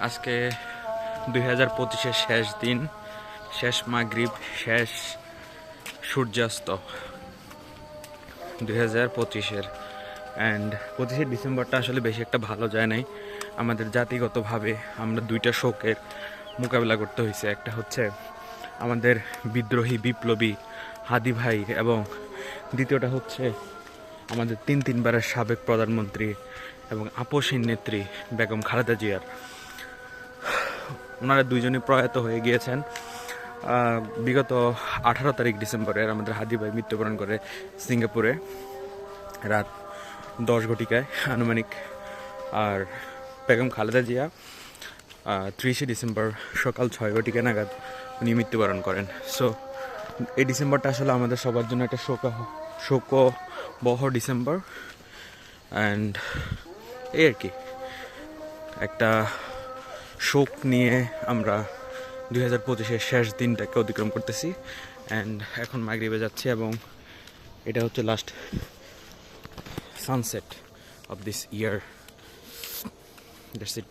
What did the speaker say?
আজকে 2025-এর শেষ দিন, শেষ মাগরিব, শেষ সূর্যাস্ত 2025-এর। অ্যান্ড 25শে ডিসেম্বরটা আসলে বেশি একটা ভালো যায় নাই। আমাদের জাতিগতভাবে আমরা দুইটা শোকের মোকাবেলা করতে হয়েছে। একটা হচ্ছে আমাদের বিদ্রোহী বিপ্লবী হাদি ভাই, এবং দ্বিতীয়টা হচ্ছে আমাদের তিনবারের সাবেক প্রধানমন্ত্রী এবং আপসহীন নেত্রী বেগম খালেদা জিয়ার। ওনারা দুইজনই প্রয়াত হয়ে গিয়েছেন। বিগত 18 তারিখ ডিসেম্বরের আমাদের হাদি ভাই মৃত্যুবরণ করে সিঙ্গাপুরে রাত 10 ঘটিকায় আনুমানিক। আর বেগম খালেদা জিয়া 30শে ডিসেম্বর সকাল 6 ঘটিকা নাগাদ উনি মৃত্যুবরণ করেন। সো এই ডিসেম্বরটা আসলে আমাদের সবার জন্য একটা শোকবহ ডিসেম্বর। অ্যান্ড এই আর কি, একটা শোক নিয়ে আমরা 2025-এর শেষ দিনটাকে অতিক্রম করতেছি। অ্যান্ড এখন মাগরিবে যাচ্ছি, এবং এটা হচ্ছে last sunset of this year. That's it.